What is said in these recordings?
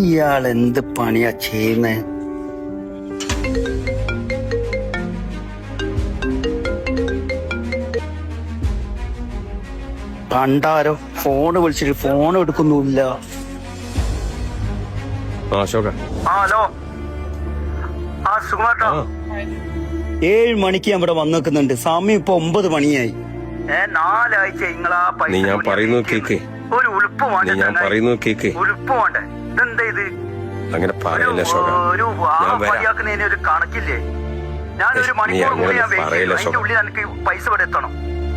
ഇയാൾ എന്ത് പണിയാ ചെയ്യുന്നേ? കണ്ടാരോ ഫോണ് വിളിച്ചിട്ട് ഫോൺ എടുക്കുന്നില്ല. ഹലോ, 7 മണിക്ക് ഞാൻ ഇവിടെ വന്നേക്കുന്നുണ്ട്. സമയം ഇപ്പൊ 9 മണിയായി. 4 ആഴ്ച നിങ്ങളാ പൈസ ഞാൻ പറയുന്നത് കേക്ക്. ഒരു ഉളുപ്പ് വേണ്ടേ? ഞാൻ പറയുന്നത് കേക്ക്. ഉളുപ്പ് വേണ്ടേ? ഇതെന്താ ഇത്? അങ്ങനെ പറയല്ലേ ശോക. ഒരു മതിയാക്കുന്നതിന് ഒരു കണക്കില്ലേ? ഞാനൊരു മണിക്കൂർ കൂടി ഞാൻ വെയിറ്റ് ചെയ്യും. അതിന്റെ ഉള്ളിൽ എനിക്ക് പൈസ ഇവിടെ എത്തണം.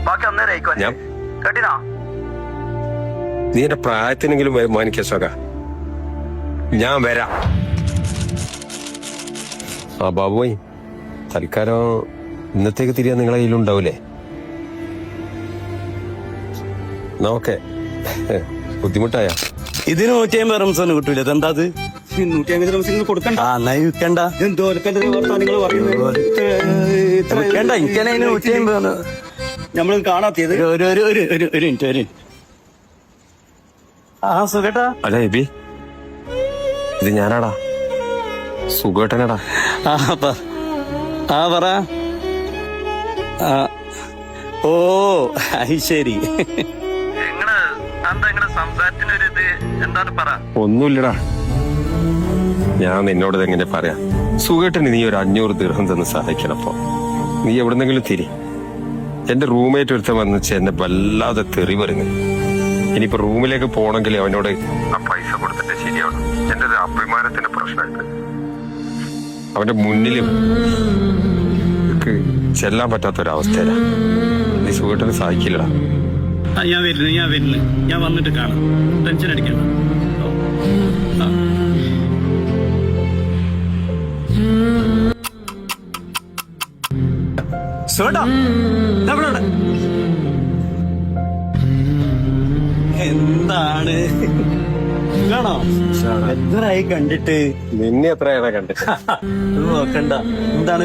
ബാക്കി അന്നേരം ആയിക്കോ. കേട്ടിനാ? നീ എന്റെ പ്രായത്തിനെങ്കിലും ബഹുമാനിക്ക ശോക. ഞാൻ വരാം. ആ ബാബുവായി, തൽക്കാലം ഇന്നത്തേക്ക് തിരിയാൻ നിങ്ങളെ കയ്യിലുണ്ടാവൂലേ? ഓക്കെ. ബുദ്ധിമുട്ടായ ഇതിന് 150 റംസാന് കിട്ടൂല. ഇതെന്താ 150 റംസിന് കൊടുക്കണ്ട. വിൽക്കണ്ട. എന്തോ വർത്താനങ്ങൾ പറയുന്നത് എനിക്കതിന് 150 നമ്മൾ കാണാത്തത്. ഒരു മിനിറ്റ്. ആ സുഖേട്ടാ. അല്ല എബി, ഇത് ഞാനാടാ, സുഖേട്ടനാടാ. പറ. ഓ ശരി. ഒന്നുമില്ലടാ, ഞാൻ നിന്നോട് എങ്ങനെ പറയാ. സുഖേട്ടന് നീ ഒരു 500 ദിർഹം തന്ന് സഹായിക്കണപ്പോ നീ എവിടെന്നെങ്കിലും തിരി. എന്റെ റൂംമേറ്റ് ഒരുത്തൻ വന്നിച്ച് എന്നെ വല്ലാതെ തെറി പറഞ്ഞു. ഇനിയിപ്പോ റൂമിലേക്ക് പോണെങ്കിൽ അവനോട് ആ പൈസ കൊടുത്തിട്ട് ശരിയാവണം. എന്റെ ഒരു അഭിമാനത്തിന്റെ പ്രശ്നമായിട്ട് അവന്റെ മുന്നിലും ചെല്ലാൻ പറ്റാത്തൊരവസ്ഥയില. നീ സുഖേട്ടന് സഹായിക്കില്ലടാ. ഞാൻ വരില്ല. ഞാൻ വന്നിട്ട് കാണാം. ടെൻഷൻ അടിക്കണം. എന്താണ് കാണോ? എത്രയായി കണ്ടിട്ട്? നിന്നെ എത്രയാണ് കണ്ടിട്ട്? നോക്കണ്ട. എന്താണ്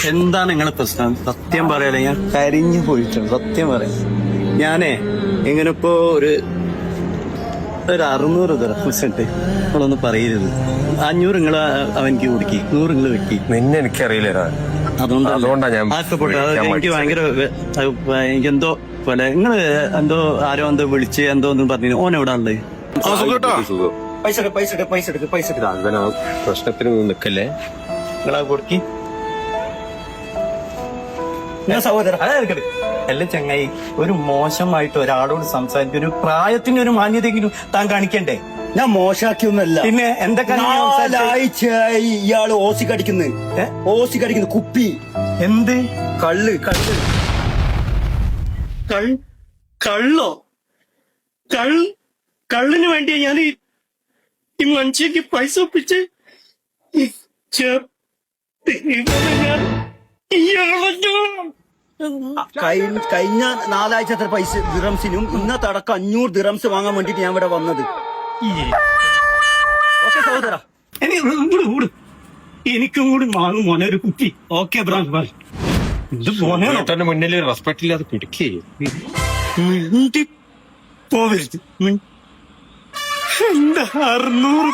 എന്താണ് നിങ്ങളെ പ്രശ്നം? സത്യം പറയാലേ, ഞാൻ കരിഞ്ഞു പോയിട്ടുണ്ട്. സത്യം പറയാം. ഞാനേ ഇങ്ങനെ ഇപ്പോ ഒരു 600 ദിർഹംസുണ്ട്. നിങ്ങളൊന്നും പറയരുത്. 500 നിങ്ങൾ അവനിക്ക് കൊടുക്കി, 100 നിങ്ങൾ വെക്കി. നിന്നെ എനിക്കറിയില്ല. അതുകൊണ്ടാ ഞാൻ എനിക്ക് ഭയങ്കര എനിക്കെന്തോ പോലെ. നിങ്ങള് എന്തോ ആരോ എന്തോ വിളിച്ച് എന്തോ ഒന്നും പറഞ്ഞു. ഓൻ എവിടെ ഉള്ളത്? പൈസ പ്രശ്നത്തിന് നിൽക്കല്ലേ. നിങ്ങളാ കൊടുക്കി. സഹോദരൻ എല്ലാം ചങ്ങായി, ഒരു മോശമായിട്ട് ഒരാളോട് സംസാരിക്കും. ഒരു പ്രായത്തിന് ഒരു മാന്യതയെങ്കിലും താൻ കാണിക്കണ്ടേ? ഞാൻ മോശാക്കിയൊന്നല്ല. പിന്നെ എന്തൊക്കെ ഇയാള് ഓസി കടിക്കുന്നു കുപ്പി. എന്ത് കള്ളോ? കള്ളിന് വേണ്ടിയാ ഞാൻ ഈ മനുഷ്യക്ക് പൈസ ഒപ്പിച്ച് കഴിഞ്ഞ 4 ആഴ്ചത്തെ പൈസ ദിറംസിനും ഇന്നത്തെ അടക്കം 500 ദിറംസ് വാങ്ങാൻ വേണ്ടിട്ട് ഞാൻ ഇവിടെ വന്നത്. ഓക്കെ സഹോദര, എനിക്കും കൂടി വാങ്ങും മോനെ ഒരു കുട്ടി. ഓക്കെ ബ്രാ. ഇത് മോനെ മുന്നിൽ റെസ്പെക്ട് ഇല്ലാതെ പിടിക്കേ പോവരുത്. എന്താ 600